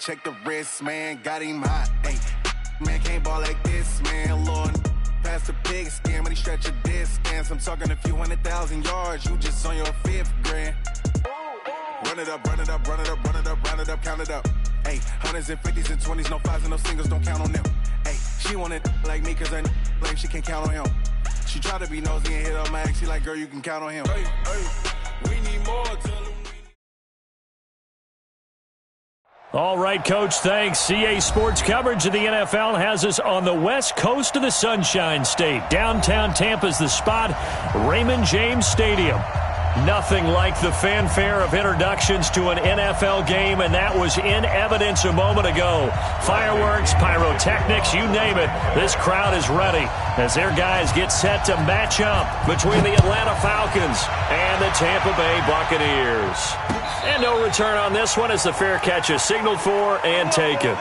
check the wrist, man, got him hot. Hey, man, can't ball like this, man. Lord, past the pig skin when he stretch a distance. I'm talking a few 100,000 yards, you just on your 5th grand. Run it up, run it up, run it up, run it up, round it up, count it up. Hey, hundreds and 50s and 20s, no 5s and no singles, don't count on them. Hey, she wanted like me cause her like she can't count on him. She tried to be nosy and hit up my ex, she like, girl, you can count on him. Hey, we need more. All right, Coach, thanks. CA Sports coverage of the NFL has us on the west coast of the Sunshine State. Downtown Tampa's the spot, Raymond James Stadium. Nothing like the fanfare of introductions to an NFL game, and that was in evidence a moment ago. Fireworks, pyrotechnics, you name it. This crowd is ready as their guys get set to match up between the Atlanta Falcons and the Tampa Bay Buccaneers. And no return on this one as the fair catch is signaled for and taken.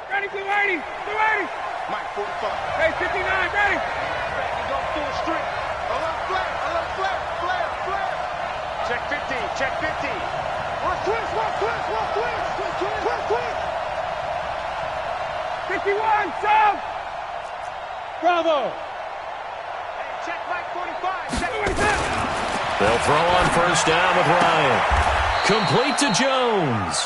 Ready, 280, 280. Mike, 45. Hey, 59, ready. Back and go full street. A little flare, flare. Check 50, check 50. One twist. 51, sub. Bravo. Hey, check Mike, 45. Check 47. They'll throw on first down with Ryan. Complete to Jones.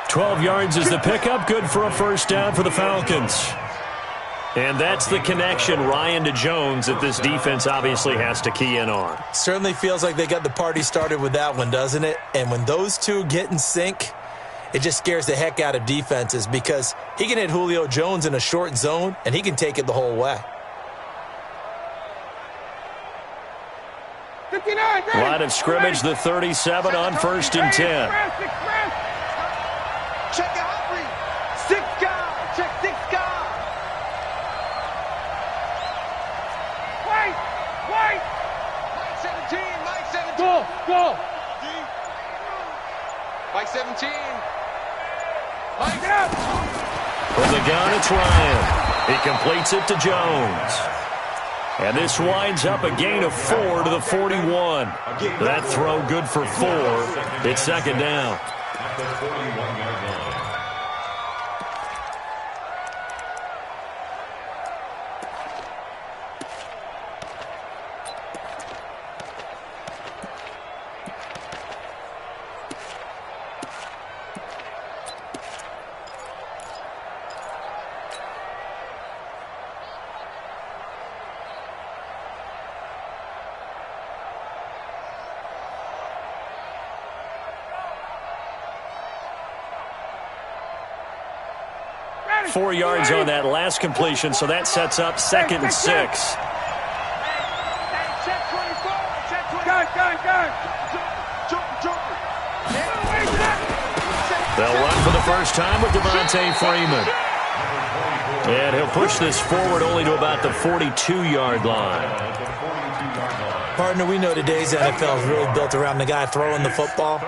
12 yards is the pickup, good for a first down for the Falcons. And that's the connection, Ryan to Jones, that this defense obviously has to key in on. Certainly feels like they got the party started with that one, doesn't it? And when those two get in sync, it just scares the heck out of defenses because he can hit Julio Jones in a short zone, and he can take it the whole way. 59, ready. Line of scrimmage, the 37 on first and 10. Check the hot read. 6 guys. Check 6 guys. Wait. Mike 17. Go. Mike 17. Mike out. From the gun, it's Ryan. He completes it to Jones. And this winds up a gain of 4 to the 41. That throw good for 4. It's second down. At the 41-yard line. Ready. 4 yards on that last completion, so that sets up second and 6. Check 24. Gun. They'll run for the first time with Devontae Freeman. And he'll push this forward only to about the 42-yard line. Partner, we know today's NFL is really built around the guy throwing the football.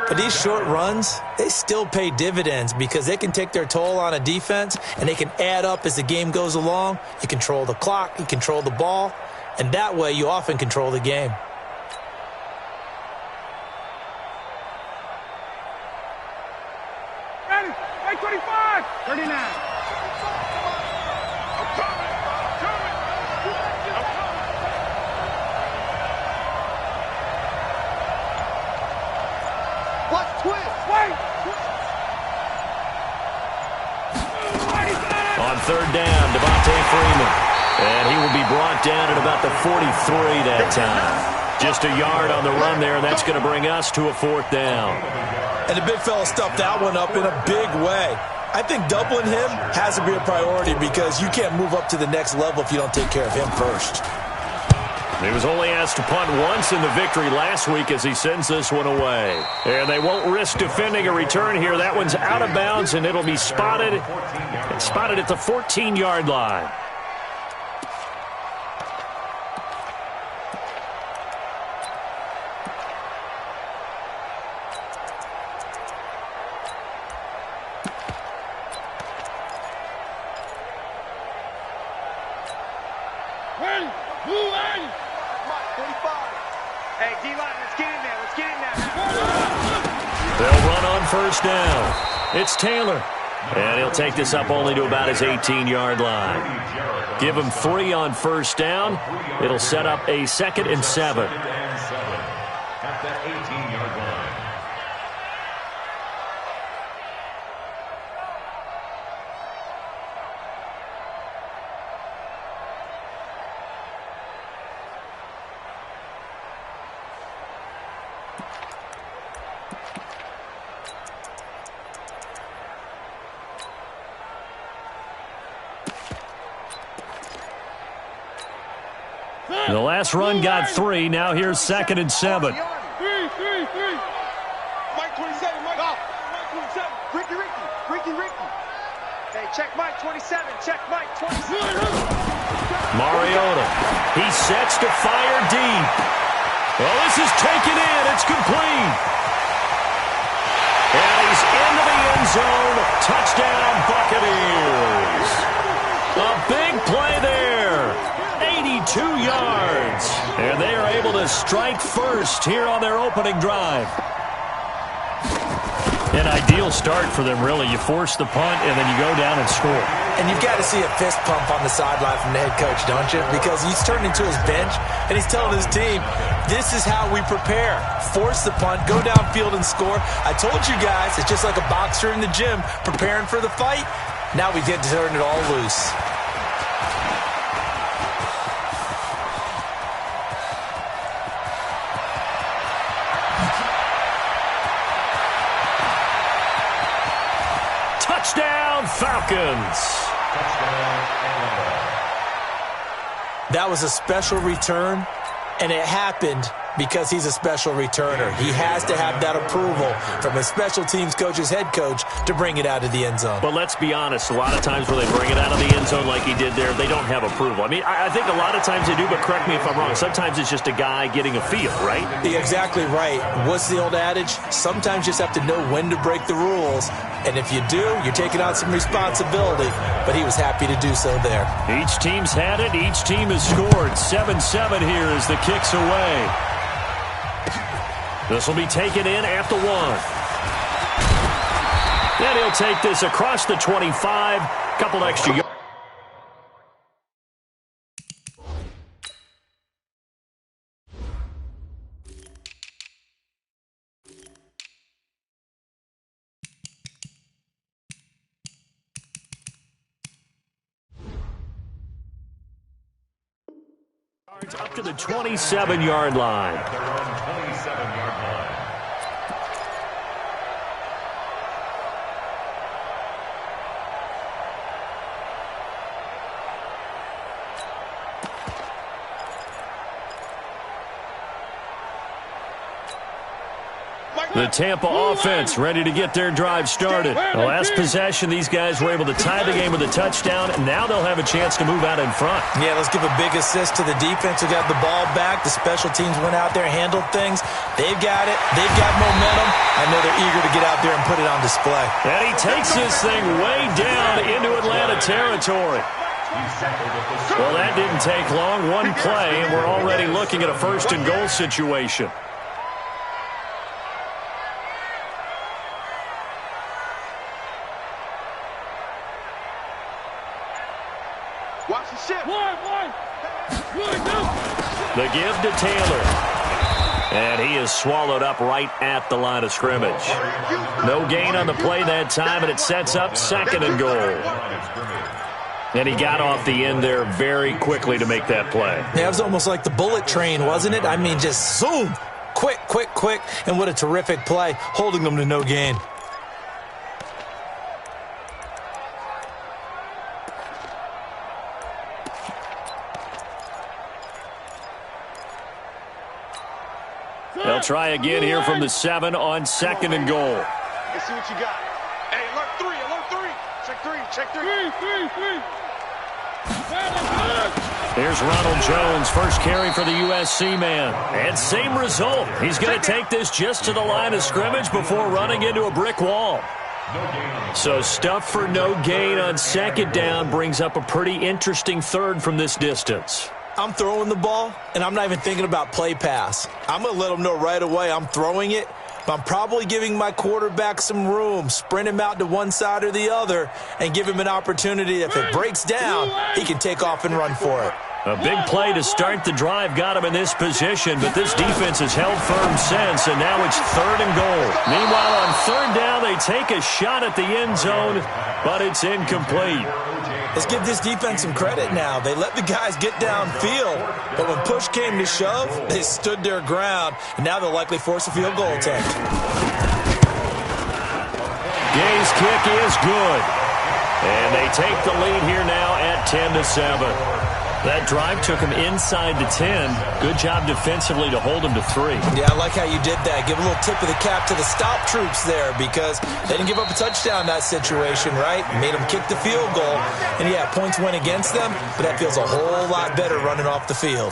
But these short runs, they still pay dividends because they can take their toll on a defense and they can add up as the game goes along. You control the clock, you control the ball, and that way you often control the game. Ready. 25. 39. On third down, Devontae Freeman. And he will be brought down at about the 43 that time. Just a yard on the run there, and that's going to bring us to a fourth down. And the big fella stuffed that one up in a big way. I think doubling him has to be a priority because you can't move up to the next level if you don't take care of him first. He was only asked to punt once in the victory last week as he sends this one away. And they won't risk defending a return here. That one's out of bounds, and it'll be spotted. It's spotted at the 14-yard line. Hey, D-line, let's get in there. Let's get in there. They'll run on first down. It's Taylor. And he'll take this up only to about his 18-yard line. Give him 3 on first down. It'll set up a 2nd and 7. At the 18-yard line. The last run got 3. Now here's 2nd and 7. 3. Mike 27, Mike. Mike 27. Ricky. Hey, check Mike 27. Check Mike 27. Mariota. He sets to fire deep. Well, this is taken in. It's complete. And he's into the end zone. Touchdown, Buccaneers. A big play there. 82 yards. And they are able to strike first here on their opening drive. An ideal start for them, really. You force the punt, and then you go down and score. And you've got to see a fist pump on the sideline from the head coach, don't you? Because he's turned into his bench, and he's telling his team, this is how we prepare. Force the punt, go downfield and score. I told you guys, it's just like a boxer in the gym preparing for the fight. Now we get to turn it all loose. Touchdown, Falcons. That was a special return, and it happened because he's a special returner. He has to have that approval from his special teams coach's head coach to bring it out of the end zone. But let's be honest, a lot of times when they bring it out of the end zone like he did there, they don't have approval. I mean, I think a lot of times they do, but correct me if I'm wrong. Sometimes it's just a guy getting a feel, right? You're exactly right. What's the old adage? Sometimes you just have to know when to break the rules. And if you do, you're taking on some responsibility. But he was happy to do so there. Each team's had it. Each team has scored. 7-7 here as the kick's away. This will be taken in at the 1. And he'll take this across the 25. Couple extra yards. Up to the 27-yard line. They're on 27-yard line. The Tampa offense ready to get their drive started. The last possession, these guys were able to tie the game with a touchdown, and now they'll have a chance to move out in front. Yeah, let's give a big assist to the defense who got the ball back. The special teams went out there and handled things. They've got it. They've got momentum. I know they're eager to get out there and put it on display. And he takes this thing way down into Atlanta territory. Well, that didn't take long. One play, and we're already looking at a 1st and goal situation. Watch the ship. The give to Taylor. And he is swallowed up right at the line of scrimmage. No gain on the play that time, and it sets up 2nd and goal. And he got off the end there very quickly to make that play. Yeah, it was almost like the bullet train, wasn't it? I mean, just zoom. Quick. And what a terrific play, holding them to no gain. They'll try again here from the 7 on 2nd and goal. Let's see what you got. Hey, alert 3. Check 3. Here's Ronald Jones, first carry for the USC man. And same result. He's going to take this just to the line of scrimmage before running into a brick wall. So stuff for no gain on 2nd down brings up a pretty interesting 3rd from this distance. I'm throwing the ball, and I'm not even thinking about play pass. I'm going to let them know right away I'm throwing it, but I'm probably giving my quarterback some room, sprint him out to one side or the other, and give him an opportunity. If it breaks down, he can take off and run for it. A big play to start the drive got him in this position, but this defense has held firm since, and now it's 3rd and goal. Meanwhile, on 3rd down, they take a shot at the end zone, but it's incomplete. Let's give this defense some credit now. They let the guys get downfield, but when push came to shove, they stood their ground, and now they'll likely force a field goal attempt. Gay's kick is good, and they take the lead here now at 10-7. That drive took him inside the 10. Good job defensively to hold him to 3. Yeah, I like how you did that. Give a little tip of the cap to the stop troops there because they didn't give up a touchdown in that situation, right? Made them kick the field goal. And, yeah, points went against them, but that feels a whole lot better running off the field.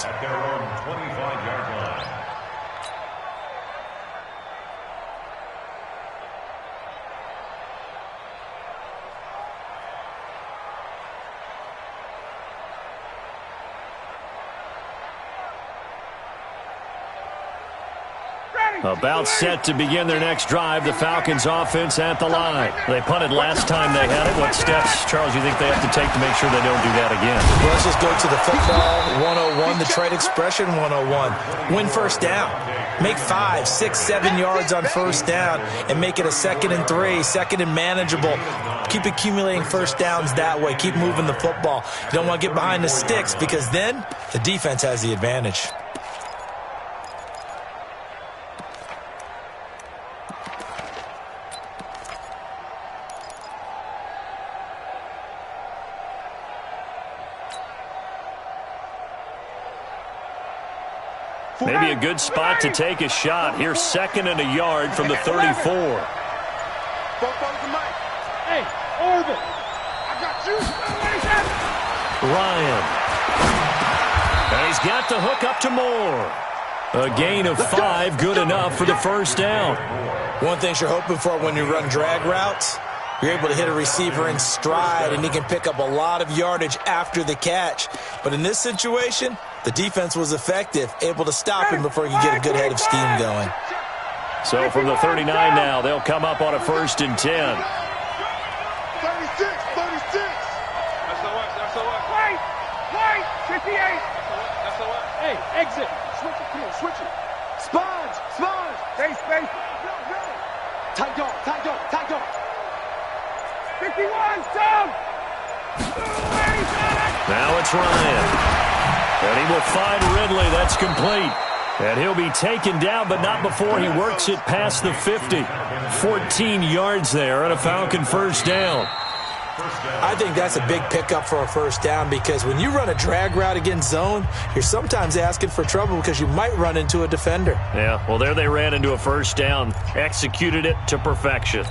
About set to begin their next drive, the Falcons offense at the line. They punted last time they had it. What steps, Charles, you think they have to take to make sure they don't do that again? Well, let's just go to the football 101, the trade expression 101. Win first down. Make 5, 6, 7 yards on first down and make it a 2nd and 3, 2nd and manageable. Keep accumulating first downs that way. Keep moving the football. You don't want to get behind the sticks because then the defense has the advantage. Maybe a good spot to take a shot. Here's 2nd and a yard from the 34. Hey, Orville, I got you. Ryan. And he's got the hook up to Moore. A gain of 5, good enough for the first down. One thing you're hoping for when you run drag routes, you're able to hit a receiver in stride, and he can pick up a lot of yardage after the catch. But in this situation, the defense was effective, able to stop him before he could get a good head of steam going. So from the 39 now, they'll come up on a 1st and 10. 36, 36. That's the what, that's the what. Wait, 58. That's the what. Hey, exit. Switch it, come on, switch it. Sponge. Space. Go. Tight dog. 51, down. Now it's Ryan. And he will find Ridley. That's complete. And he'll be taken down, but not before he works it past the 50. 14 yards there on a Falcon first down. I think that's a big pickup for a first down because when you run a drag route against zone, you're sometimes asking for trouble because you might run into a defender. Yeah, well, there they ran into a first down. Executed it to perfection.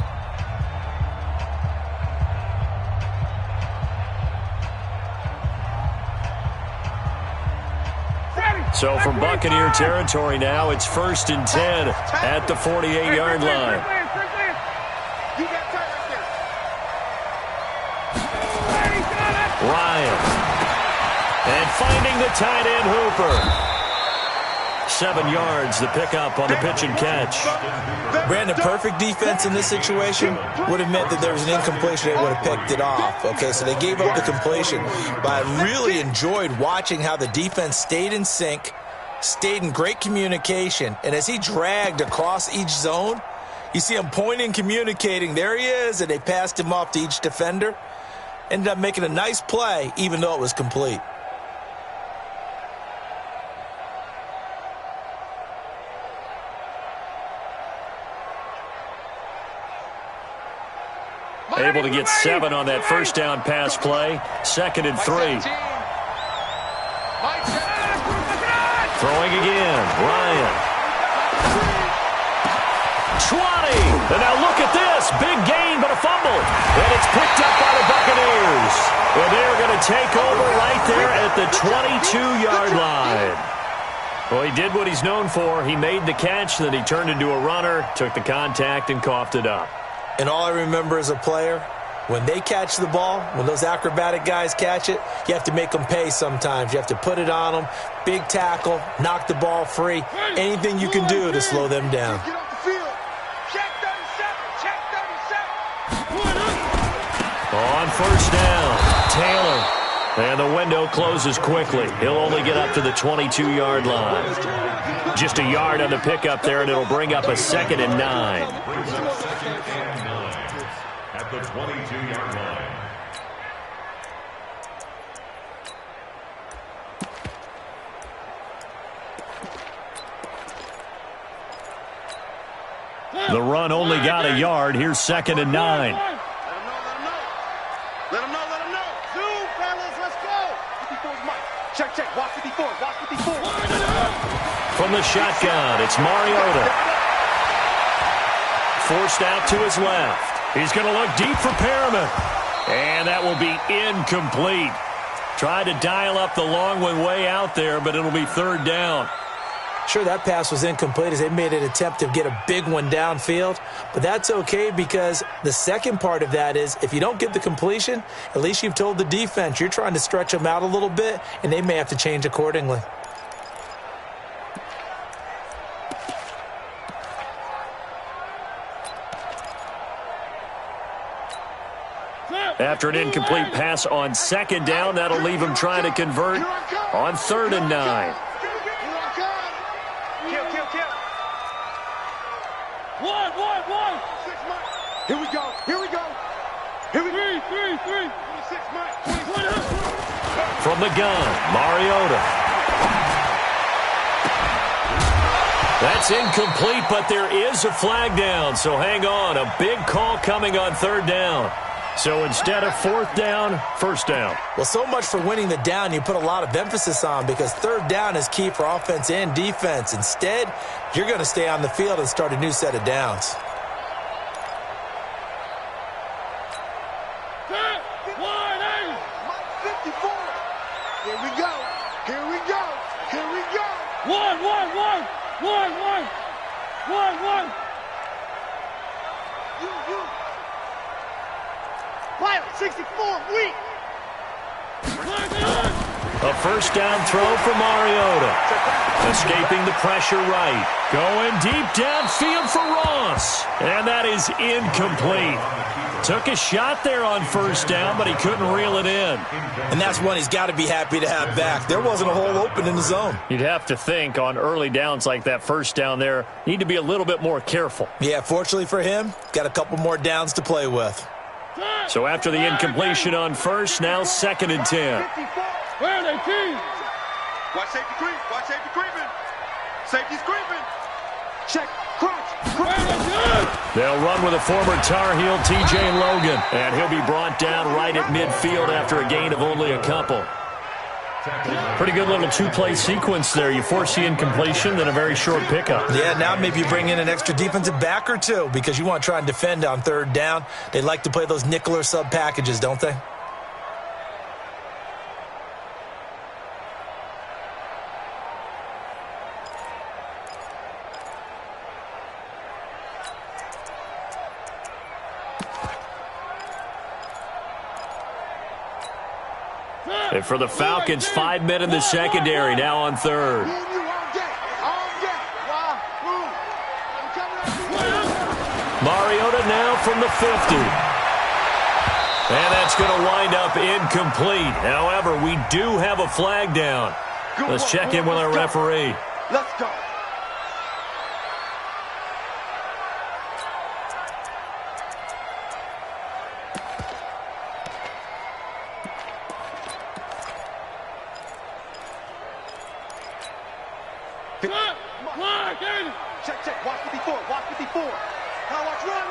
So from Buccaneer territory now, it's 1st and 10 at the 48-yard line. Ryan. And finding the tight end Hooper. 7 yards, the pickup on the pitch and catch. Brandon, perfect defense in this situation would have meant that there was an incompletion. They would have picked it off. Okay, so they gave up the completion. But I really enjoyed watching how the defense stayed in sync, stayed in great communication. And as he dragged across each zone, you see him pointing, communicating. There he is, and they passed him off to each defender. Ended up making a nice play, even though it was complete. Able to get 7 on that first down pass play. 2nd and 3. Throwing again. Ryan. 20. And now look at this. Big gain, but a fumble. And it's picked up by the Buccaneers. And they're going to take over right there at the 22-yard line. Well, he did what he's known for. He made the catch, then he turned into a runner, took the contact, and coughed it up. And all I remember as a player When they catch the ball, when those acrobatic guys catch it, you have to make them pay sometimes. You have to put it on them, big tackle, knock the ball free, anything you can do to slow them down. Get off the field. Check 37. On first down, Taylor. And the window closes quickly. He'll only get up to the 22-yard line. Just a yard on the pickup there, and it'll bring up a 2nd and 9. At the 22-yard line. The run only got a yard. Here's 2nd and 9. Let him know. Zoom, fellas, let's go. 54's Mike. Check. Watch 54. From the shotgun, it's Mariota. Forced out to his left. He's going to look deep for Perriman. And that will be incomplete. Tried to dial up the long one way out there, but it'll be 3rd down. Sure, that pass was incomplete as they made an attempt to get a big one downfield, but that's okay because the second part of that is if you don't get the completion, at least you've told the defense you're trying to stretch them out a little bit, and they may have to change accordingly. After an incomplete pass on 2nd down, that'll leave him trying to convert on 3rd and 9. Kill. One. Here we go. 3. 26, Mike. 26. From the gun, Mariota. That's incomplete, but there is a flag down, so hang on. A big call coming on 3rd down. So instead of 4th down, 1st down. Well, so much for winning the down you put a lot of emphasis on because 3rd down is key for offense and defense. Instead, you're going to stay on the field and start a new set of downs. Here we go. One. You. Pilot 64, weak. A 1st down throw for Mariota. Escaping the pressure right. Going deep downfield for Ross. And that is incomplete. Took a shot there on 1st down, but he couldn't reel it in. And that's one he's got to be happy to have back. There wasn't a hole open in the zone. You'd have to think on early downs like that 1st down there, need to be a little bit more careful. Yeah, fortunately for him, got a couple more downs to play with. So after the incompletion on 1st, now 2nd and 10. Where are they, team? Watch safety creeping. Safety's creeping. Check. Crunch. They'll run with a former Tar Heel, T.J. Logan. And he'll be brought down right at midfield after a gain of only a couple. Pretty good little 2-play sequence there. You force the incompletion, then a very short pickup. Yeah, now maybe you bring in an extra defensive back or two because you want to try and defend on 3rd down. They like to play those nickel or sub packages, don't they? And for the Falcons, 5 men in the secondary, now on 3rd. Mariota now from the 50. And that's going to wind up incomplete. However, we do have a flag down. Let's check in with our referee. Let's go. Check. Watch 54. Now watch run.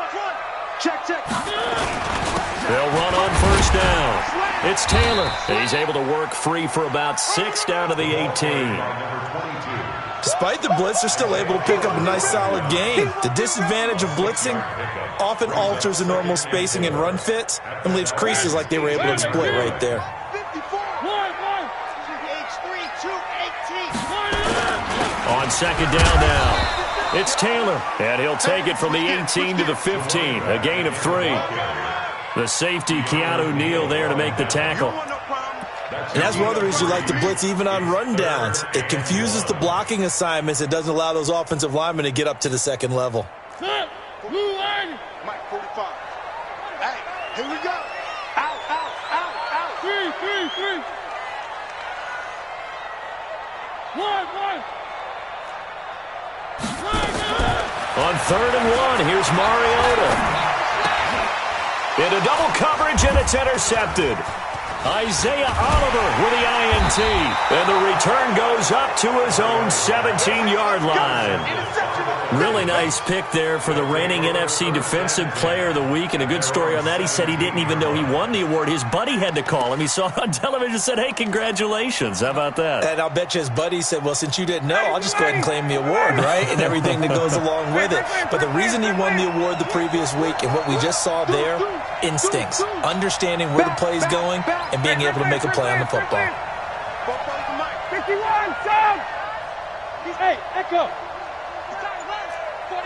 Check. They'll run on 1st down. It's Taylor. He's able to work free for about 6 down to the 18. Despite the blitz, they're still able to pick up a nice solid gain. The disadvantage of blitzing often alters the normal spacing and run fits and leaves creases like they were able to exploit right there. On 2nd down now. It's Taylor, and he'll take it from the 18 to the 15, a gain of 3. The safety, Keanu Neal, there to make the tackle. And that's one of the reasons you like to blitz even on rundowns. It confuses the blocking assignments. It doesn't allow those offensive linemen to get up to the second level. Mike, 45. Hey, here we go. Out. 3. 1. On 3rd and 1, here's Mariota. Into double coverage, and it's intercepted. Isaiah Oliver with the INT. And the return goes up to his own 17-yard line. Really nice pick there for the reigning NFC Defensive Player of the Week. And a good story on that. He said he didn't even know he won the award. His buddy had to call him. He saw it on television and said, hey, congratulations. How about that? And I'll bet you his buddy said, well, since you didn't know, I'll just go ahead and claim the award, right? And everything that goes along with it. But the reason he won the award the previous week and what we just saw there, instincts, understanding where the play is going, and being able to make a play on the football. 51, Sam! Hey, Echo! 49,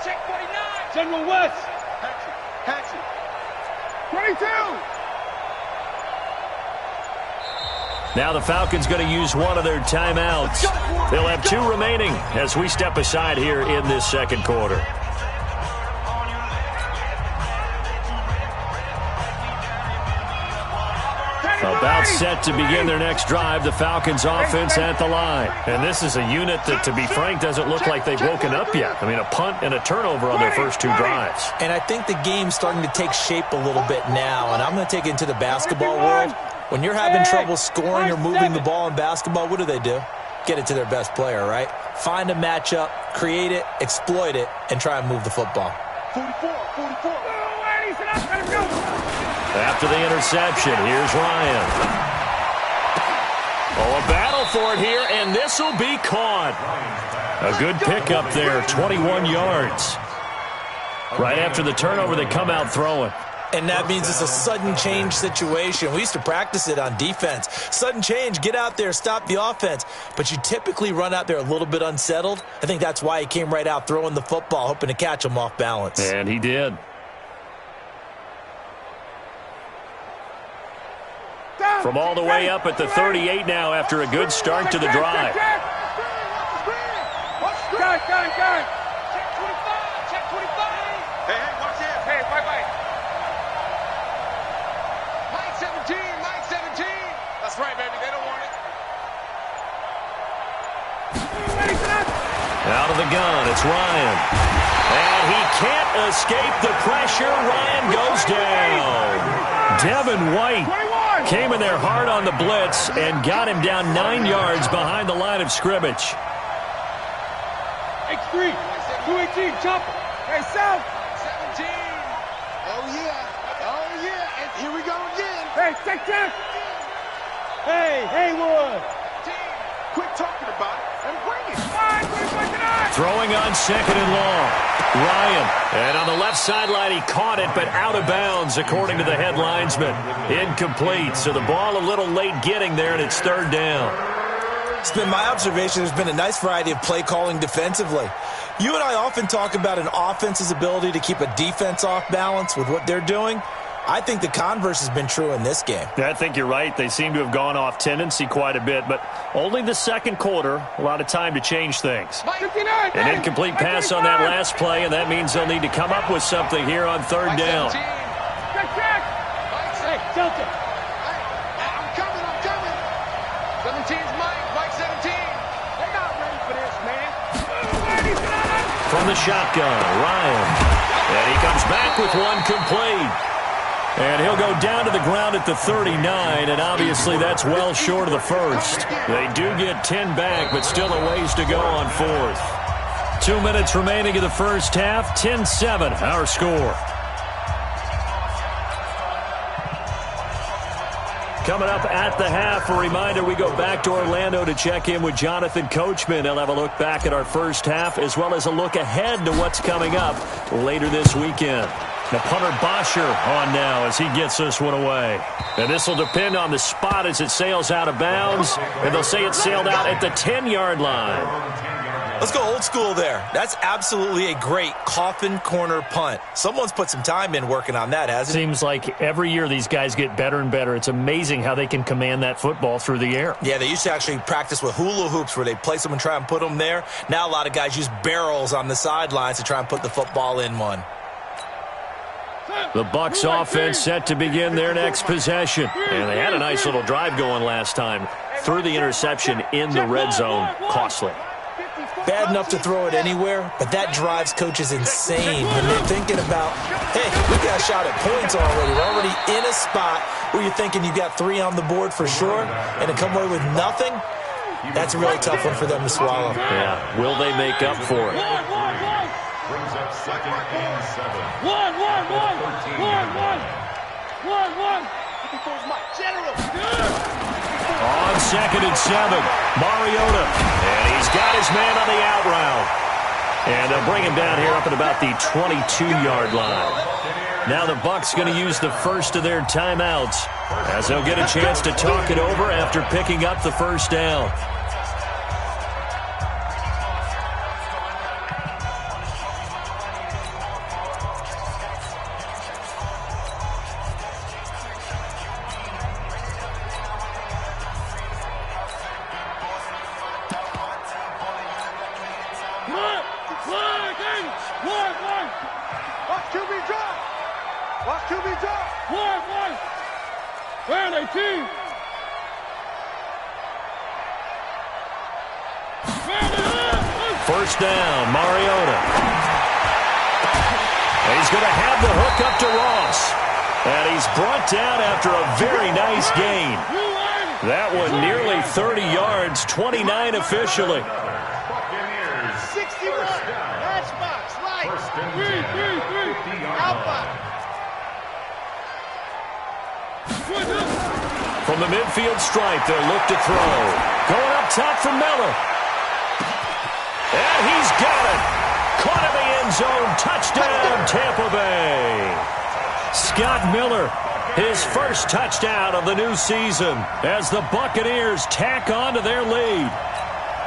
check 49! General West! Hatchet! 22! Now the Falcons going to use one of their timeouts. They'll have 2 remaining as we step aside here in this second quarter. About set to begin their next drive, the Falcons offense at the line. And this is a unit that, to be frank, doesn't look like they've woken up yet. I mean, a punt and a turnover on their first 2 drives. And I think the game's starting to take shape a little bit now. And I'm going to take it into the basketball world. When you're having trouble scoring or moving the ball in basketball, what do? Get it to their best player, right? Find a matchup, create it, exploit it, and try and move the football. 44. After the interception, here's Ryan. Oh, a battle for it here, and this will be caught. A good pickup there, 21 yards. Right after the turnover, they come out throwing. And that means it's a sudden change situation. We used to practice it on defense. Sudden change, get out there, stop the offense. But you typically run out there a little bit unsettled. I think that's why he came right out throwing the football, hoping to catch him off balance. And he did. From all the way up at the 38 now after a good start to the drive. Check 25. Hey, watch this. Hey, bye. Mike 17. That's right, baby. They don't want it. Out of the gun, it's Ryan. And he can't escape the pressure. Ryan goes down. Devin White came in there hard on the blitz and got him down 9 yards behind the line of scrimmage. X3, 218, jump. Hey, South. 17. Oh, yeah. And here we go again. Hey, check. Hey, Haywood. Quit talking about it and bring it. Throwing on 2nd and long. Ryan. And on the left sideline, he caught it, but out of bounds, according to the head linesman. Incomplete. So the ball a little late getting there, and it's 3rd down. It's been my observation there's been a nice variety of play calling defensively. You and I often talk about an offense's ability to keep a defense off balance with what they're doing. I think the converse has been true in this game. I think you're right. They seem to have gone off tendency quite a bit, but only the second quarter, a lot of time to change things. An incomplete pass on that last play, and that means they'll need to come up with something here on 3rd down. Hey, Delta. I'm coming. 17's Mike 17. They're not ready for this, man. From the shotgun, Ryan. And he comes back with one complete. And he'll go down to the ground at the 39, and obviously that's well short of the first. They do get 10 back, but still a ways to go on 4th. 2 minutes remaining in the first half, 10-7, our score. Coming up at the half, a reminder, we go back to Orlando to check in with Jonathan Coachman. He'll have a look back at our first half, as well as a look ahead to what's coming up later this weekend. The punter Bosher on now as he gets this one away. And this will depend on the spot as it sails out of bounds. And they'll say it sailed out at the 10-yard line. Let's go old school there. That's absolutely a great coffin corner punt. Someone's put some time in working on that, hasn't it? Seems like every year these guys get better and better. It's amazing how they can command that football through the air. Yeah, they used to actually practice with hula hoops where they place them and try and put them there. Now a lot of guys use barrels on the sidelines to try and put the football in one. The Bucs offense set to begin their next possession. And they had a nice little drive going last time. Threw the interception in the red zone. Costly. Bad enough to throw it anywhere, but that drives coaches insane when they're thinking about, hey, we got a shot at points already. We're already in a spot where you're thinking you got 3 on the board for sure, and to come away with nothing, that's a really tough one for them to swallow. Yeah, will they make up for it? Brings up second and 7. On 2nd and 7, Mariota. And he's got his man on the out route. And they'll bring him down here up at about the 22-yard line. Now the Bucs going to use the first of their timeouts as they'll get a chance to talk it over after picking up the first down. First down, Mariota. And he's going to have the hook up to Ross. And he's brought down after a very nice gain. That one nearly 30 yards, 29 officially. 61. Matchbox, right. 3. Outbox. From the midfield stripe, they'll look to throw. Going up top for Miller. And he's got it. Caught in the end zone. Touchdown, Tampa Bay. Scott Miller, his first touchdown of the new season as the Buccaneers tack on to their lead.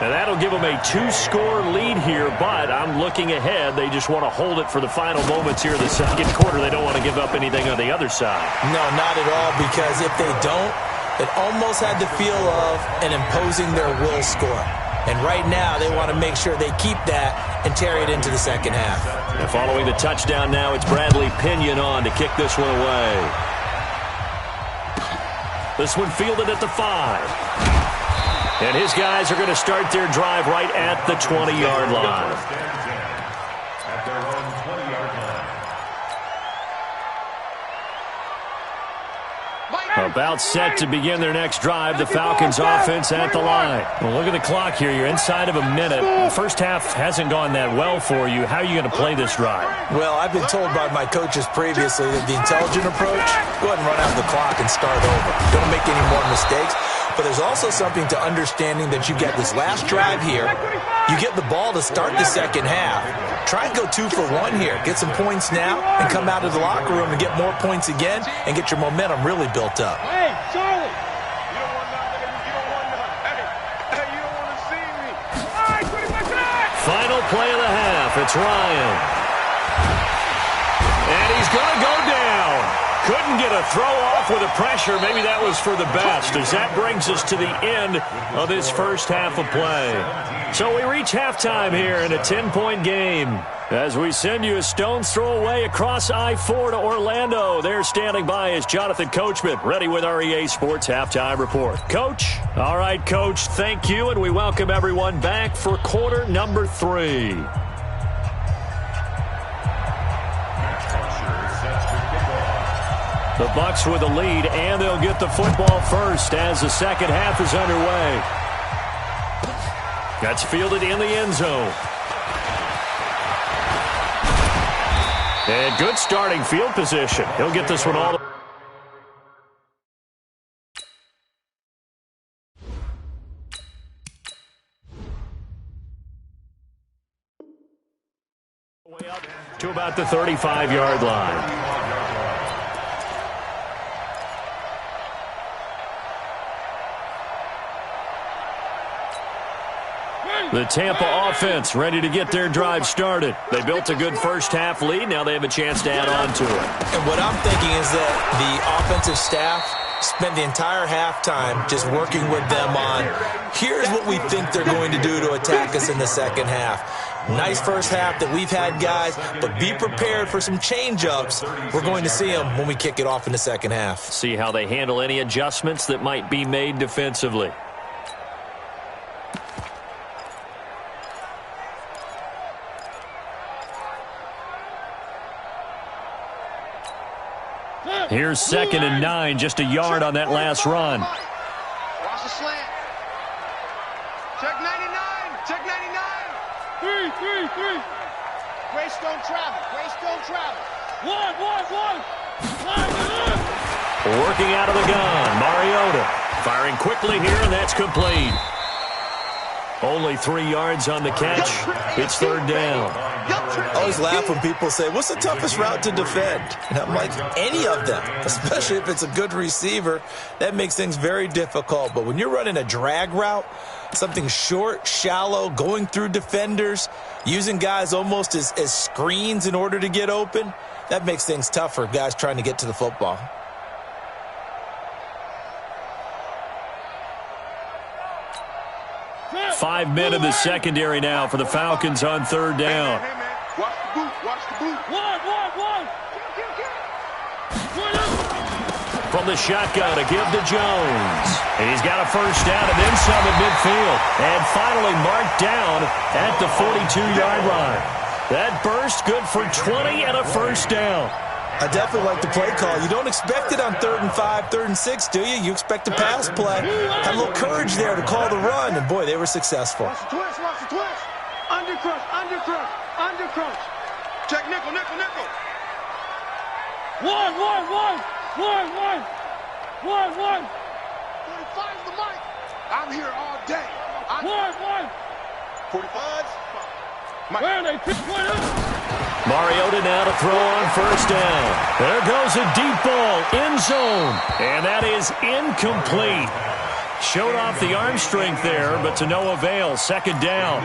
And that'll give them a 2-score lead here, but I'm looking ahead. They just want to hold it for the final moments here in the second quarter. They don't want to give up anything on the other side. No, not at all, because if they don't, it almost had the feel of an imposing their will score. And right now, they want to make sure they keep that and carry it into the second half. And following the touchdown now, it's Bradley Pinion on to kick this one away. This one fielded at the 5. And his guys are going to start their drive right at the 20-yard line. At their own 20-yard line. About set to begin their next drive, the Falcons offense at the line. Well, look at the clock here. You're inside of a minute. The first half hasn't gone that well for you. How are you going to play this drive? Well, I've been told by my coaches previously that the intelligent approach, go ahead and run out the clock and start over. Don't make any more mistakes. But there's also something to understanding that you get this last drive here. You get the ball to start the second half. Try and go 2 for 1 here. Get some points now and come out of the locker room and get more points again and get your momentum really built up. Hey, Charlie. You don't want nothing. You don't want nothing. Hey, you don't want to see me. All right, 25 times. Final play of the half. It's Ryan. And he's going to go down. Couldn't get a throw off with the pressure. Maybe that was for the best, as that brings us to the end of this first half of play. So we reach halftime here in a 10-point game as we send you a stone's throw away across I-4 to Orlando. There standing by is Jonathan Coachman, ready with our EA Sports Halftime Report. Coach? All right, Coach, thank you, and we welcome everyone back for quarter number 3. The Bucs with the lead, and they'll get the football first as the second half is underway. That's fielded in the end zone. And good starting field position. He'll get this one all the way up to about the 35-yard line. The Tampa offense ready to get their drive started. They built a good first-half lead. Now they have a chance to add on to it. And what I'm thinking is that the offensive staff spent the entire halftime just working with them on, here's what we think they're going to do to attack us in the second half. Nice first half that we've had, guys, but be prepared for some change-ups. We're going to see them when we kick it off in the second half. See how they handle any adjustments that might be made defensively. Here's 2nd and 9, just a yard on that last run. Watch the slant. Check 99. Check 99. 3. Grace don't travel. Grace don't travel. One. Working out of the gun, Mariota. Firing quickly here, and that's complete. Only 3 yards on the catch. It's 3rd down. I always laugh when people say, what's the toughest route to defend? And I'm like, any of them, especially if it's a good receiver. That makes things very difficult. But when you're running a drag route, something short, shallow, going through defenders, using guys almost as screens in order to get open, that makes things tough for guys trying to get to the football. Five men in the secondary now for the Falcons on 3rd down. Hey, man. Watch the boot. Watch the boot. One. From the shotgun, a give to Jones. And he's got a first down and then some at midfield. And finally marked down at the 42-yard line. That burst good for 20 and a first down. I definitely like the play call. You don't expect it on 3rd and 5, 3rd and 6, do you? You expect a pass play. Had a little courage there to call the run, and boy, they were successful. Watch the twist. Undercrunch. Check nickel. One. 45's the mic. I'm here all day. One. 45's. Where they pick one up? Mariota now to throw on first down. There goes a deep ball, end zone. And that is incomplete. Showed off the arm strength there, but to no avail. 2nd down.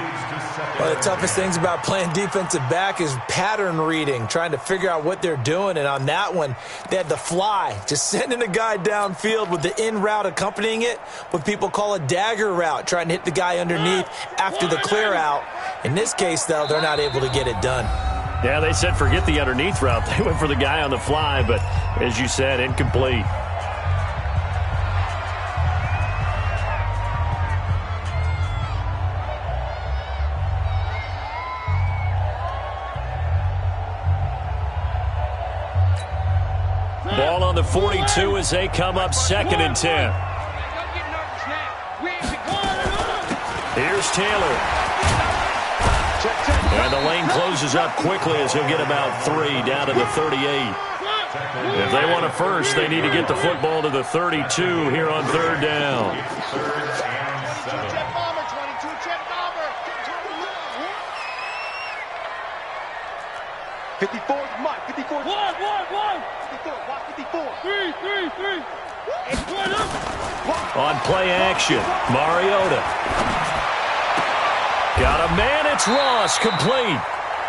One of the toughest things about playing defensive back is pattern reading, trying to figure out what they're doing. And on that one, they had the fly, just sending a guy downfield with the in route accompanying it, what people call a dagger route, trying to hit the guy underneath after the clear out. In this case, though, they're not able to get it done. Yeah, they said forget the underneath route. They went for the guy on the fly, but as you said, incomplete. Ball on the 42 as they come up 2nd and 10. Here's Taylor. And the lane closes up quickly as he'll get about 3 down to the 38. If they want a first, they need to get the football to the 32 here on 3rd down. 54 Mike. 54. One. 54. Watch 54. 3. On play action, Mariota. Got a man, it's Ross, complete.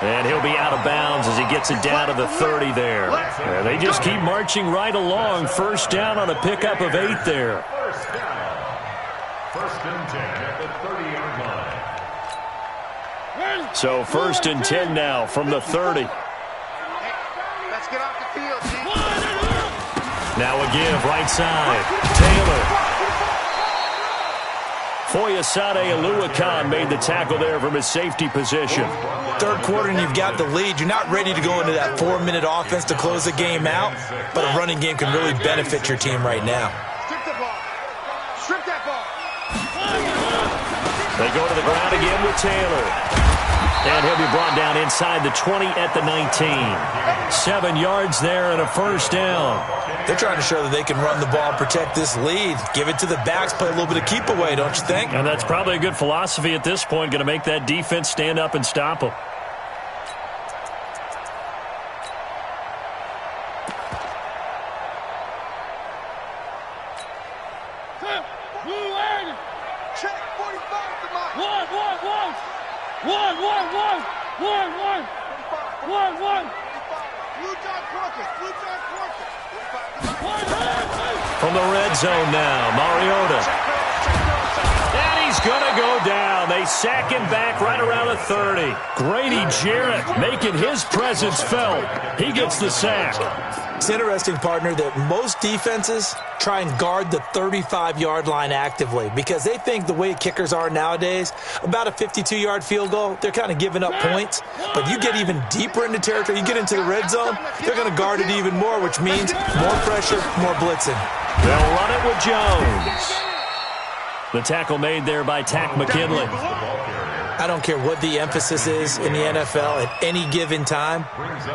And he'll be out of bounds as he gets it down to the 30 there. And they just keep marching right along. First down on a pickup of 8 there. First and 10 at the 30-yard line. So 1st and 10 now from the 30. Let's get off the field, G. Now a give, right side. Taylor. Foyesade Oluwakan made the tackle there from his safety position. 3rd quarter and you've got the lead. You're not ready to go into that 4-minute offense to close the game out, but a running game can really benefit your team right now. Strip that ball. They go to the ground again with Taylor. And he'll be brought down inside the 20 at the 19. 7 yards there and a first down. They're trying to show that they can run the ball and protect this lead. Give it to the backs, play a little bit of keep away, don't you think? And that's probably a good philosophy at this point, going to make that defense stand up and stop them. Check 45 to Mike. One. From the red zone now, Mariota. And he's going to go down. They sack him back right around the 30. Grady Jarrett making his presence felt. He gets the sack. It's interesting, partner, that most defenses try and guard the 35-yard line actively because they think the way kickers are nowadays, about a 52-yard field goal, they're kind of giving up points. But you get even deeper into territory, you get into the red zone, they're going to guard it even more, which means more pressure, more blitzing. They'll run it with Jones. The tackle made there by Tack McKinley. I don't care what the emphasis is in the NFL at any given time.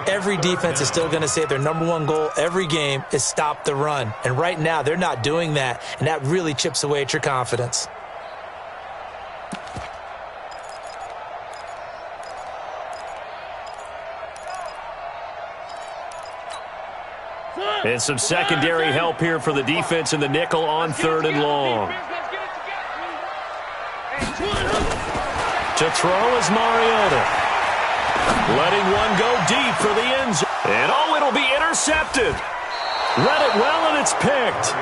Every defense is still going to say their number one goal every game is stop the run. And right now, they're not doing that, and that really chips away at your confidence. And some secondary help here for the defense in the nickel on 3rd and long. To throw is Mariota. Letting one go deep for the end zone. And it'll be intercepted. Read it well, and it's picked.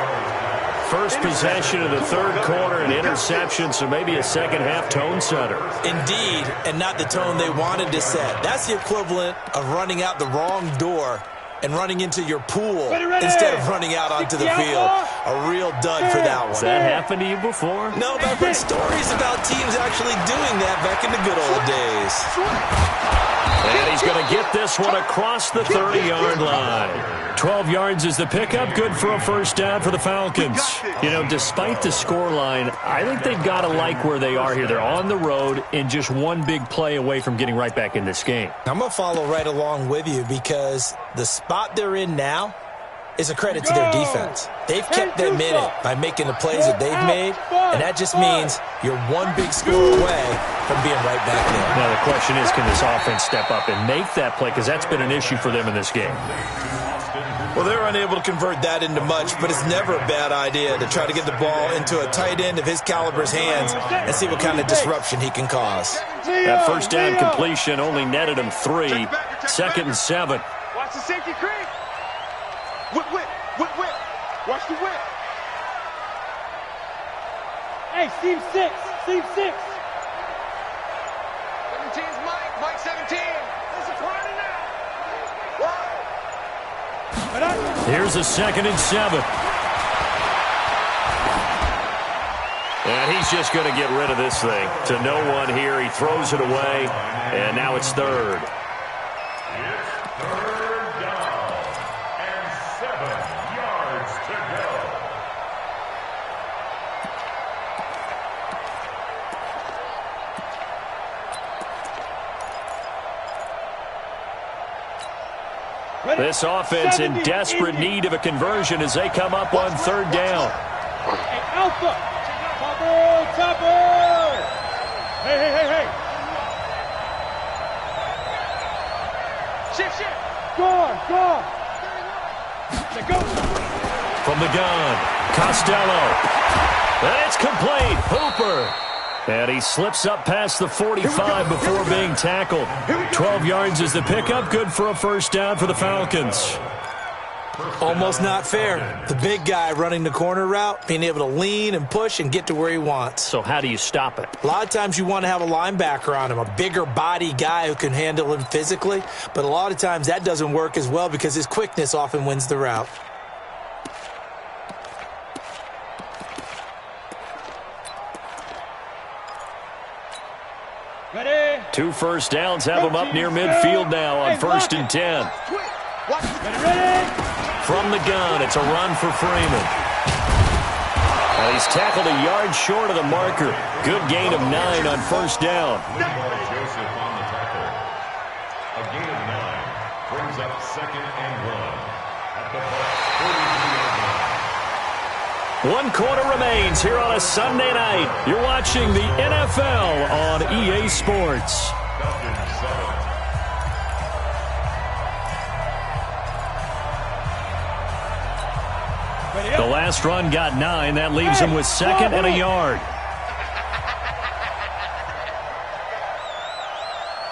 First possession of the 3rd quarter, an interception, so maybe a second-half tone setter. Indeed, and not the tone they wanted to set. That's the equivalent of running out the wrong door and running into your pool instead of running out onto the field. A real dud for that one. Has that happened to you before? No, but I've heard stories about teams actually doing that back in the good old days. And he's going to get this one across the 30-yard line. 12 yards is the pickup. Good for a first down for the Falcons. You know, despite the scoreline, I think they've got to like where they are here. They're on the road and just one big play away from getting right back in this game. I'm going to follow right along with you because the spot they're in now is a credit to their defense. They've kept them in it by making the plays that they've made, and that just means you're one big score away from being right back there. Now the question is, can this offense step up and make that play? Because that's been an issue for them in this game. Well, they're unable to convert that into much, but it's never a bad idea to try to get the ball into a tight end of his caliber's hands and see what kind of disruption he can cause. That first down completion only netted him 3. 2nd and 7. Watch the safety creep. Whip. Watch the whip. Hey, Steve 6. 17's Mike 17. There's a party now. Here's a 2nd and 7. And he's just going to get rid of this thing. To no one here. He throws it away, and now it's 3rd. This offense in desperate need of a conversion as they come up on 3rd down. Hey, Alpha! Chopper! Hey! Shift! Go! From the gun, Costello. And it's complete. Hooper. And he slips up past the 45 before being tackled. 12 yards is the pickup. Good for a first down for the Falcons. Almost not fair. The big guy running the corner route, being able to lean and push and get to where he wants. So how do you stop it? A lot of times you want to have a linebacker on him, a bigger body guy who can handle him physically. But a lot of times that doesn't work as well because his quickness often wins the route. Ready? 2 first downs have him up near midfield now on 1st and 10. Ready? From the gun, it's a run for Freeman. And he's tackled a yard short of the marker. Good gain of 9 on first down. Joseph on the tackle. A gain of 9 brings up 2nd and 1 at the 43-yard line. 1 quarter remains here on a Sunday night. You're watching the NFL on EA Sports. The last run got 9. That leaves him with 2nd and a yard.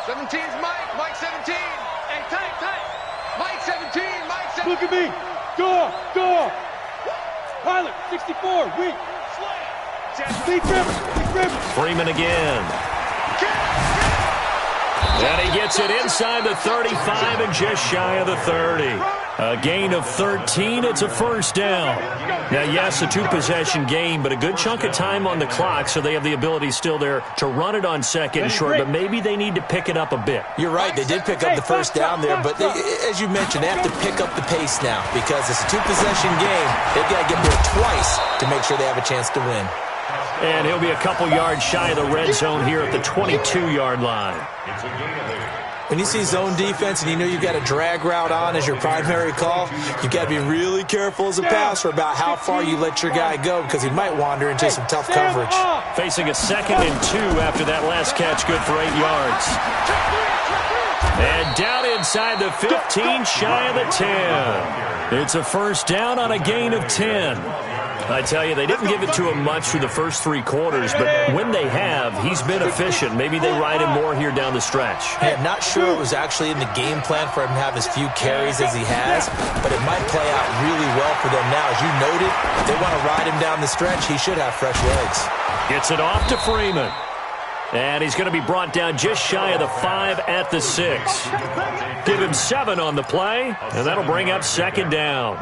17's Mike. Mike 17. Hey, tight. Mike 17. Mike 17. Look at me. Door. Pilot 64. Weak. Big Rivers. Freeman again. And he gets it inside the 35 and just shy of the 30. A gain of 13. It's a first down. Now, yes, a two-possession game, but a good chunk of time on the clock, so they have the ability still there to run it on second and short, but maybe they need to pick it up a bit. You're right. They did pick up the first down there, but as you mentioned, they have to pick up the pace now because it's a two-possession game. They've got to get there twice to make sure they have a chance to win. And he'll be a couple yards shy of the red zone here at the 22-yard line. When you see zone defense and you know you've got a drag route on as your primary call, you've got to be really careful as a passer about how far you let your guy go because he might wander into some tough coverage. Facing a 2nd and 2 after that last catch, good for 8 yards. And down inside the 15, shy of the 10. It's a first down on a gain of 10. I tell you, they didn't give it to him much through the first 3 quarters, but when they have, he's been efficient. Maybe they ride him more here down the stretch. Hey, I'm not sure it was actually in the game plan for him to have as few carries as he has, but it might play out really well for them now. As you noted, if they want to ride him down the stretch, he should have fresh legs. Gets it off to Freeman. And he's going to be brought down just shy of the 5 at the 6. Give him 7 on the play, and that'll bring up second down.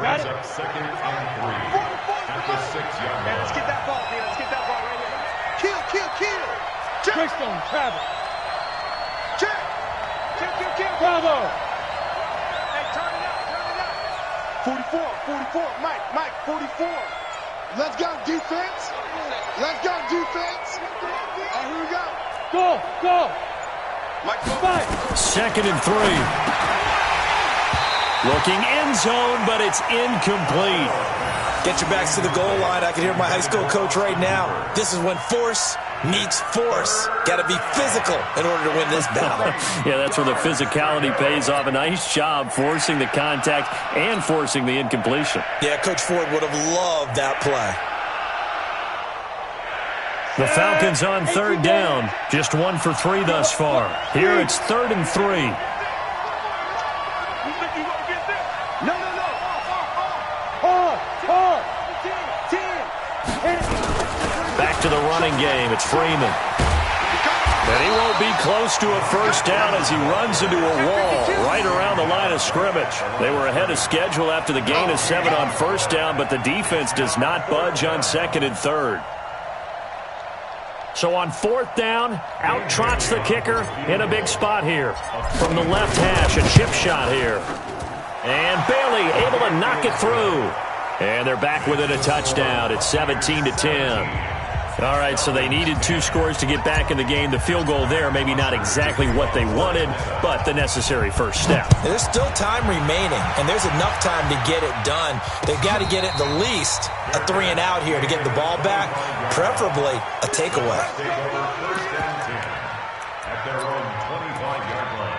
Let's get that ball, man. Let's get that ball right here. Kill. Check. Trickstone, Travis. Check. Bravo. Hey, turn it up. 44. Mike, 44. Let's go, defense. All right, here we go. Go. Mike, fight. 2nd and 3. Looking end zone, but it's incomplete. Get your backs to the goal line. I can hear my high school coach right now. This is when force meets force. Got to be physical in order to win this battle. Yeah, that's where the physicality pays off. A nice job forcing the contact and forcing the incompletion. Yeah, Coach Ford would have loved that play. The Falcons on 3rd down. Just 1 for 3 thus far. Here it's 3rd and 3. Back to the running game. It's Freeman. And he won't be close to a first down as he runs into a wall right around the line of scrimmage. They were ahead of schedule after the gain of 7 on first down, but the defense does not budge on 2nd and 3rd. So on 4th down, out trots the kicker in a big spot here. From the left hash, a chip shot here. And Bailey able to knock it through. And they're back within a touchdown. It's 17-10. All right, so they needed 2 scores to get back in the game. The field goal there, maybe not exactly what they wanted, but the necessary first step. There's still time remaining, and there's enough time to get it done. They've got to get it the least a 3 and out here to get the ball back, preferably a takeaway. At their own 25-yard line.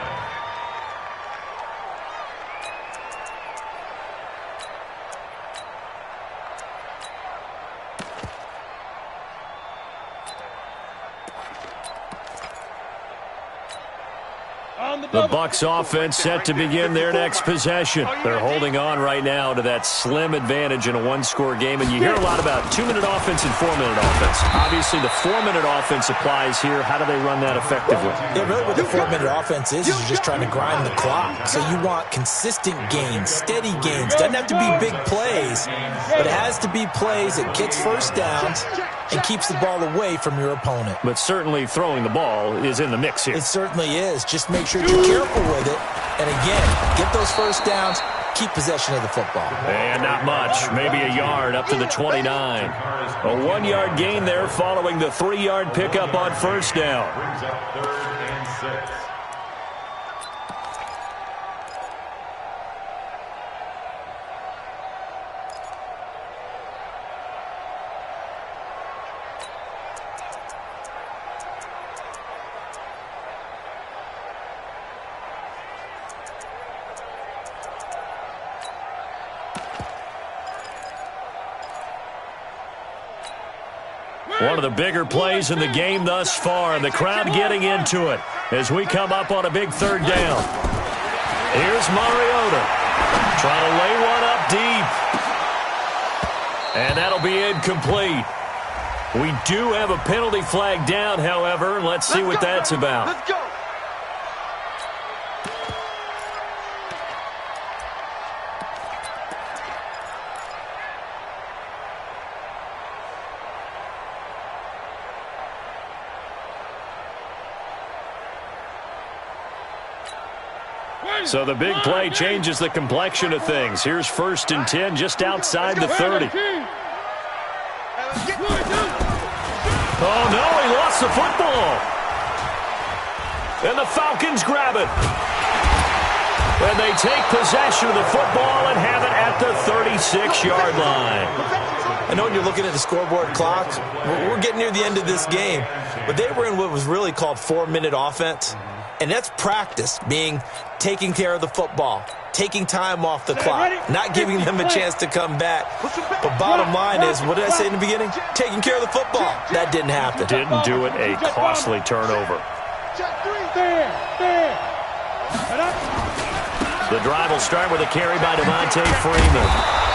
The Bucs offense set to begin their next possession. They're holding on right now to that slim advantage in a 1-score game, and you hear a lot about 2-minute offense and 4-minute offense. Obviously, the 4-minute offense applies here. How do they run that effectively? Yeah, really what the 4-minute offense is you're just trying to grind the clock. So you want consistent gains, steady gains. Doesn't have to be big plays, but it has to be plays that gets first downs and keeps the ball away from your opponent. But certainly throwing the ball is in the mix here. It certainly is. Just make sure you're careful with it. And again, get those first downs, keep possession of the football. And not much. Maybe a yard up to the 29. A 1-yard gain there following the 3-yard pickup on first down. Brings up 3rd and 6. One of the bigger plays in the game thus far, and the crowd getting into it as we come up on a big third down. Here's Mariota trying to lay one up deep. And that'll be incomplete. We do have a penalty flag down, however. Let's see what that's about. Let's go. So the big play changes the complexion of things. Here's 1st and 10 just outside the 30. Oh, no, he lost the football. And the Falcons grab it. And they take possession of the football and have it at the 36-yard line. I know when you're looking at the scoreboard clock, we're getting near the end of this game. But they were in what was really called 4-minute offense. And that's practice, being taking care of the football, taking time off the clock, not giving them a chance to come back. But bottom line is, what did I say in the beginning? Taking care of the football. That didn't happen. Didn't do it, a costly turnover. The drive will start with a carry by Devontae Freeman.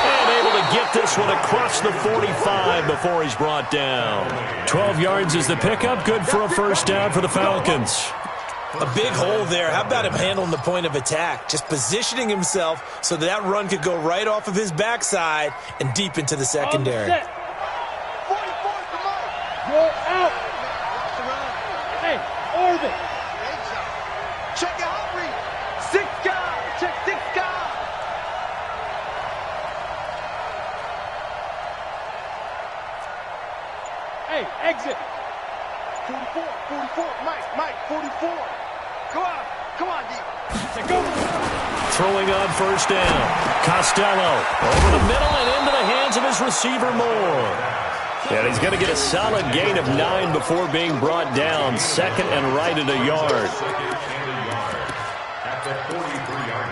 And able to get this one across the 45 before he's brought down. 12 yards is the pickup, good for a first down for the Falcons. A big hole there. How about him handling the point of attack? Just positioning himself so that run could go right off of his backside and deep into the secondary. 44, come on. Go out. Hey, Orvin. Check it out, Reed. 6 guys. Check 6 guys. Hey, exit. 44, Mike, 44. Come on, D. Go. Throwing on first down. Costello over the middle and into the hands of his receiver Moore. And he's going to get a solid gain of 9 before being brought down. 2nd and right at a yard. At the 43-yard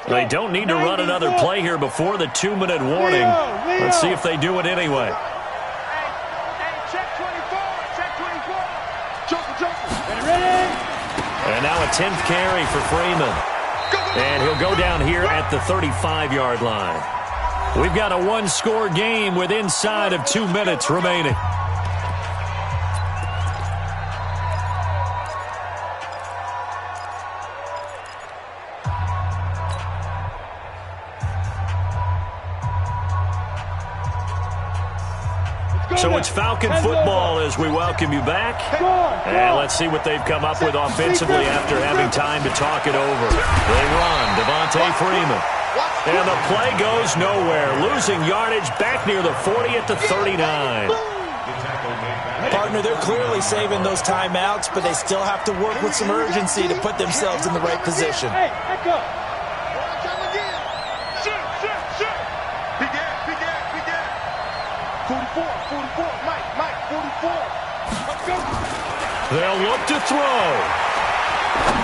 line. They don't need to run another play here before the 2-minute warning. Let's see if they do it anyway. Hey, check 24. Joker. Ready? And now a 10th carry for Freeman. And he'll go down here at the 35-yard line. We've got a 1-score game with inside of 2 minutes remaining. So it's Falcon football as we welcome you back. And let's see what they've come up with offensively after having time to talk it over. They run, Devontae Freeman. And the play goes nowhere. Losing yardage back near the 40 at the 39. Partner, they're clearly saving those timeouts, but they still have to work with some urgency to put themselves in the right position. Hey, back up. Shit. Big air. 44, Mike, 44. Let's go. They'll look to throw.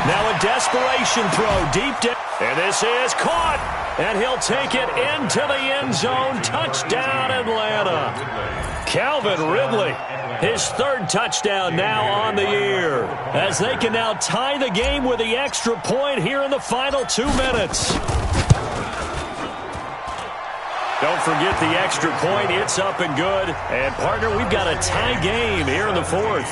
Now a desperation throw deep down. And this is caught. And he'll take it into the end zone. Touchdown, Atlanta. Calvin Ridley, his 3rd touchdown now on the year. As they can now tie the game with the extra point here in the final 2 minutes. Don't forget the extra point. It's up and good. And, partner, we've got a tie game here in the 4th.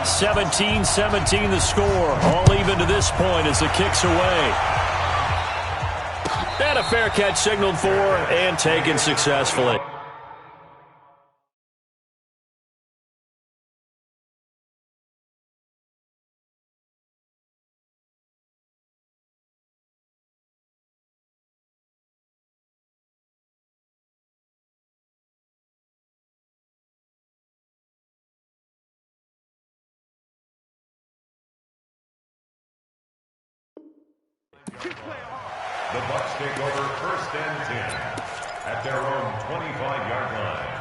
(17-17) the score. All even to this point as the kick's away. And a fair catch signaled for and taken successfully. The Bucs take over 1st and 10 at their own 25-yard line.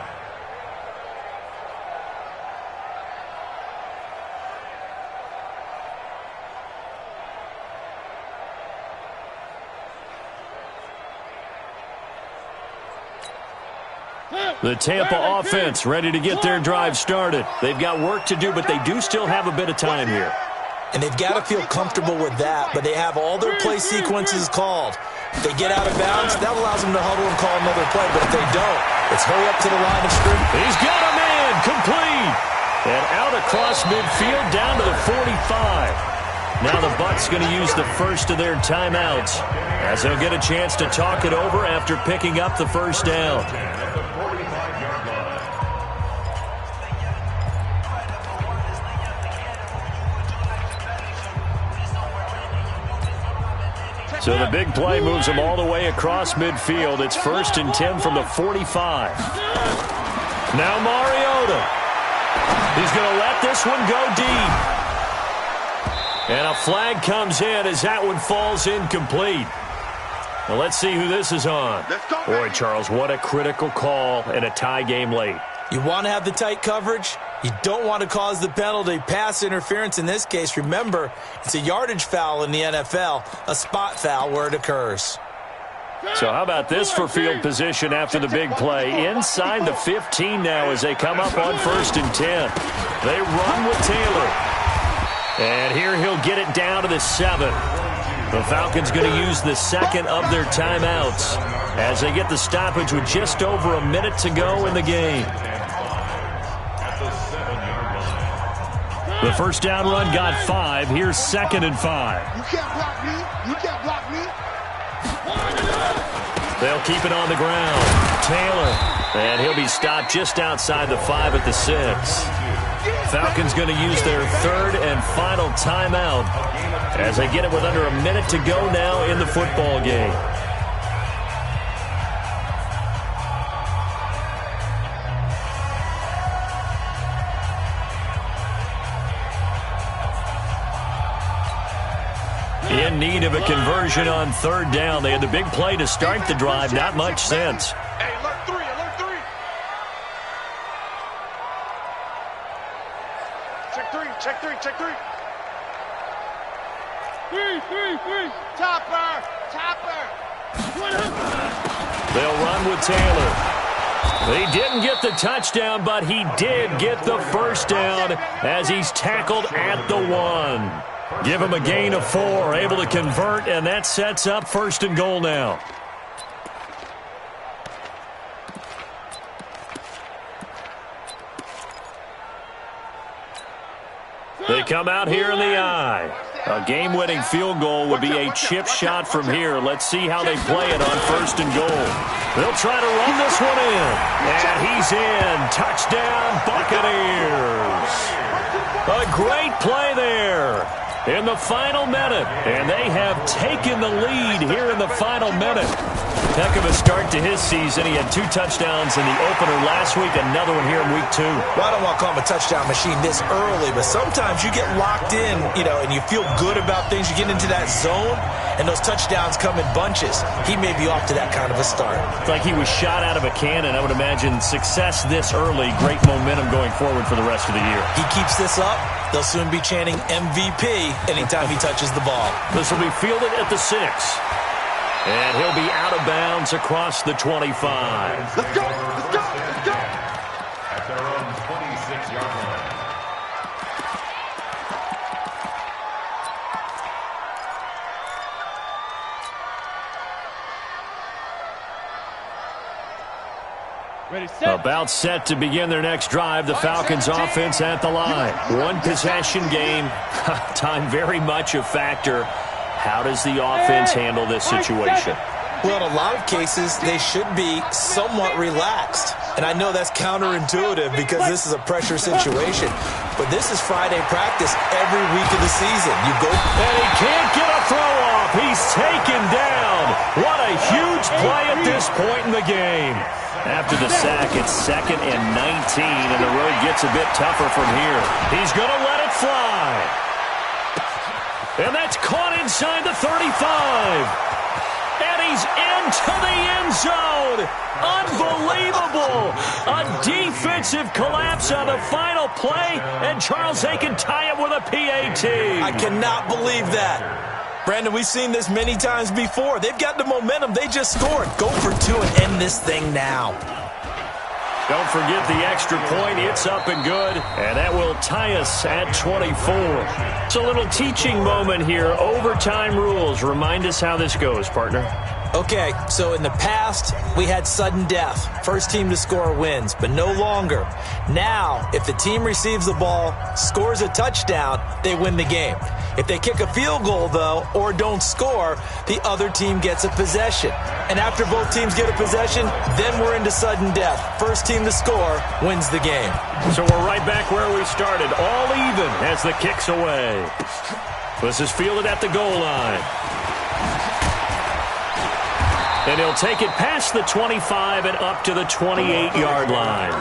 The Tampa offense ready to get their drive started. They've got work to do, but they do still have a bit of time here. And they've got to feel comfortable with that, but they have all their play sequences called. If they get out of bounds, that allows them to huddle and call another play, but if they don't, it's hurry up to the line of scrimmage. He's got a man, complete. And out across midfield, down to the 45. Now the Bucs going to use the first of their timeouts as they'll get a chance to talk it over after picking up the first down. So the big play moves them all the way across midfield. It's 1st and 10 from the 45. Now Mariota. He's going to let this one go deep. And a flag comes in as that one falls incomplete. Now let's see who this is on. Boy, Charles, what a critical call in a tie game late. You want to have the tight coverage. You don't want to cause the penalty. Pass interference in this case. Remember, it's a yardage foul in the NFL, a spot foul where it occurs. So how about this for field position after the big play? Inside the 15 now as they come up on 1st and 10. They run with Taylor. And here he'll get it down to the 7. The Falcons going to use the second of their timeouts as they get the stoppage with just over a minute to go in the game. The first down run got 5. Here's 2nd and 5. You can't block me. You can't block me. They'll keep it on the ground. Taylor. And he'll be stopped just outside the 5 at the 6. Falcons going to use their third and final timeout as they get it with under a minute to go now in the football game. In need of a conversion on 3rd down. They had the big play to start the drive. Not much sense. Hey, alert 3, alert 3. Check 3. Three. Topper. They'll run with Taylor. He didn't get the touchdown, but he did get the first down as he's tackled at the 1. Give him a gain of 4, able to convert, and that sets up 1st and goal now. They come out here in the eye. A game-winning field goal would be a chip shot from here. Let's see how they play it on 1st and goal. They'll try to run this one in. And he's in. Touchdown, Buccaneers. A great play there in the final minute. And they have taken the lead here in the final minute. Heck of a start to his season. He had 2 touchdowns in the opener last week, another one here in week 2. Well, I don't want to call him a touchdown machine this early, but sometimes you get locked in, and you feel good about things. You get into that zone, and those touchdowns come in bunches. He may be off to that kind of a start. It's like he was shot out of a cannon. I would imagine success this early, great momentum going forward for the rest of the year. He keeps this up, they'll soon be chanting MVP anytime he touches the ball. This will be fielded at the 6. And he'll be out of bounds across the 25. Let's go. At their own 26-yard line. About set to begin their next drive. The Falcons offense at the line. One possession game. Time very much a factor. How does the offense handle this situation? Well, in a lot of cases, they should be somewhat relaxed. And I know that's counterintuitive because this is a pressure situation. But this is Friday practice every week of the season. You go, and he can't get a throw off. He's taken down. What a huge play at this point in the game. After the sack, it's 2nd and 19, and the road gets a bit tougher from here. He's going to let it fly. And that's caught inside the 35. And he's into the end zone. Unbelievable. A defensive collapse on the final play, and Charles, they can tie it with a PAT. I cannot believe that. Brandon, we've seen this many times before. They've got the momentum. They just scored. Go for 2 and end this thing now. Don't forget the extra point. It's up and good, and that will tie us at 24. It's a little teaching moment here. Overtime rules. Remind us how this goes, partner. Okay, so in the past, we had sudden death. First team to score wins, but no longer. Now, if the team receives the ball, scores a touchdown, they win the game. If they kick a field goal, though, or don't score, the other team gets a possession. And after both teams get a possession, then we're into sudden death. First team to score wins the game. So we're right back where we started, all even as the kick's away. This is fielded at the goal line. And he'll take it past the 25 and up to the 28-yard line.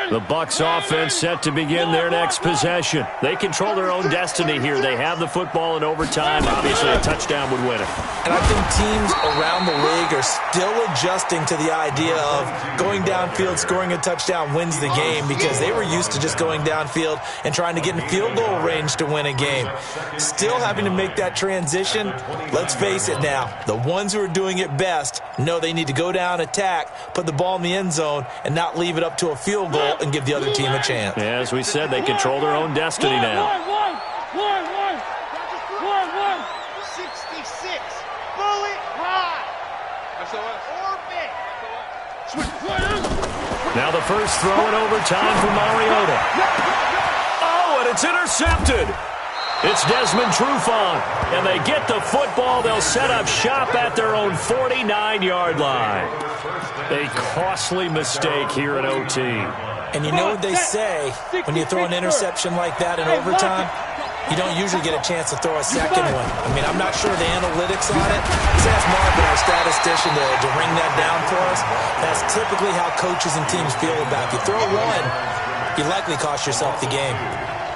The Bucs offense set to begin their next possession. They control their own destiny here. They have the football in overtime. Obviously, a touchdown would win it. And I think teams around the league are still adjusting to the idea of going downfield, scoring a touchdown wins the game, because they were used to just going downfield and trying to get in field goal range to win a game. Still having to make that transition. Let's face it now, the ones who are doing it best know they need to go down, attack, put the ball in the end zone, and not leave it up to a field goal and give the other team a chance. Yeah, as we said, they control their own destiny now. 66. Bullet high. Now the first throw in overtime for Mariota. Oh, and it's intercepted. It's Desmond Trufant, and they get the football. They'll set up shop at their own 49-yard line. A costly mistake here in OT. And you know what they say, when you throw an interception like that in overtime, you don't usually get a chance to throw a second one. I mean, I'm not sure the analytics on it. Let's ask Marvin, our statistician, to ring that down for us. That's typically how coaches and teams feel about it. If you throw one, you likely cost yourself the game.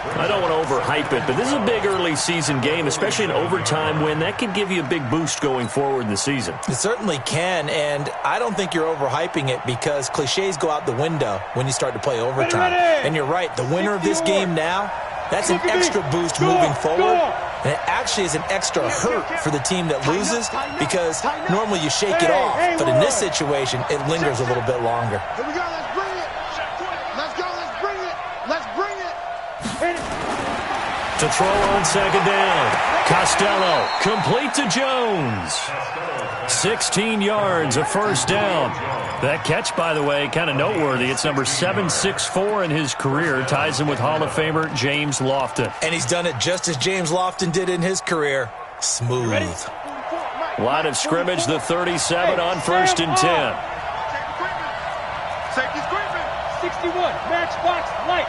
I don't want to overhype it, but this is a big early season game, especially an overtime win. That could give you a big boost going forward in the season. It certainly can, and I don't think you're overhyping it, because cliches go out the window when you start to play overtime. And you're right, the winner of this game now, that's an extra boost moving forward, and it actually is an extra hurt for the team that loses, because normally you shake it off, but in this situation, it lingers a little bit longer. Here we go, let's bring it. Let's go, let's bring it. Let's bring it. To throw on second down, Costello, complete to Jones. 16 yards, a first down. That catch, by the way, kind of noteworthy. It's number 764 in his career. Ties him with Hall of Famer James Lofton. And he's done it just as James Lofton did in his career. Smooth. Line of scrimmage, the 37 on 1st and 10. Safety's creeping. 61, matchbox light.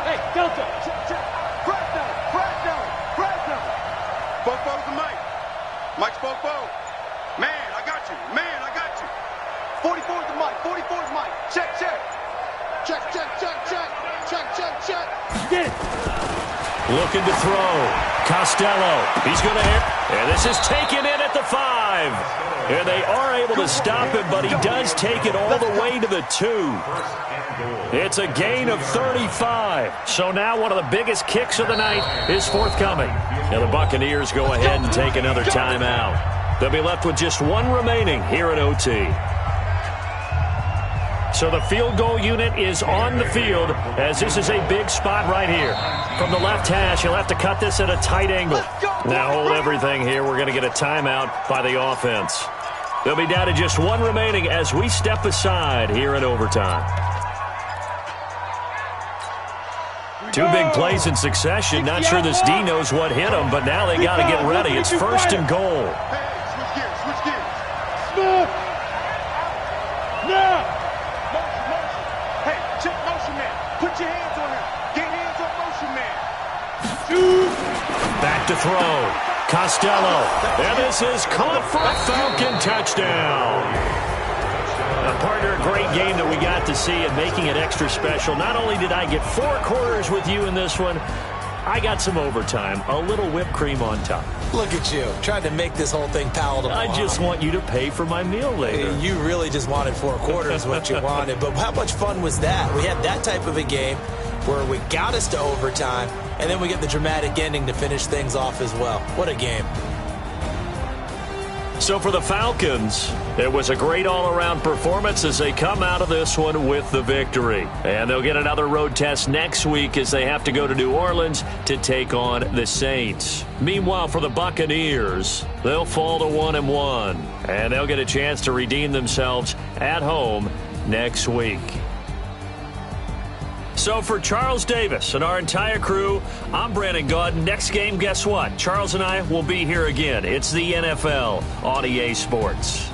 Hey, Delta. Crackdown. Bofo's the mic. Mike's Bofo. Man, I got you. 44's the mic. 44's mic. Check. Get it. Looking to throw. Costello. He's going to hit. And this is taken in at the 5. And they are able to stop him, but he does take it all the way to the 2. It's a gain of 35. So now one of the biggest kicks of the night is forthcoming. Now the Buccaneers go ahead and take another timeout. They'll be left with just one remaining here in OT. So the field goal unit is on the field, as this is a big spot right here. From the left hash, you'll have to cut this at a tight angle. Now hold everything here. We're going to get a timeout by the offense. They'll be down to just one remaining as we step aside here in overtime. Two big plays in succession. Not sure this D knows what hit him, but now they got to get ready. It's 1st and goal. Switch gears. Smooth. Now. Motion. Hey, check motion man. Put your hands on him. Get hands on motion man. Shoot. Back to throw. Costello. And this is caught for a Falcon touchdown. Partner, a great game that we got to see and making it extra special. Not only did I get 4 quarters with you in this one, I got some overtime, a little whipped cream on top. Look at you, trying to make this whole thing palatable. I just want you to pay for my meal later. You really just wanted 4 quarters what you wanted. But how much fun was that? We had that type of a game where we got us to overtime, and then we get the dramatic ending to finish things off as well. What a game. So for the Falcons, it was a great all-around performance as they come out of this one with the victory. And they'll get another road test next week as they have to go to New Orleans to take on the Saints. Meanwhile, for the Buccaneers, they'll fall to 1-1, and they'll get a chance to redeem themselves at home next week. So for Charles Davis and our entire crew, I'm Brandon Gaudin. Next game, guess what? Charles and I will be here again. It's the NFL on EA Sports.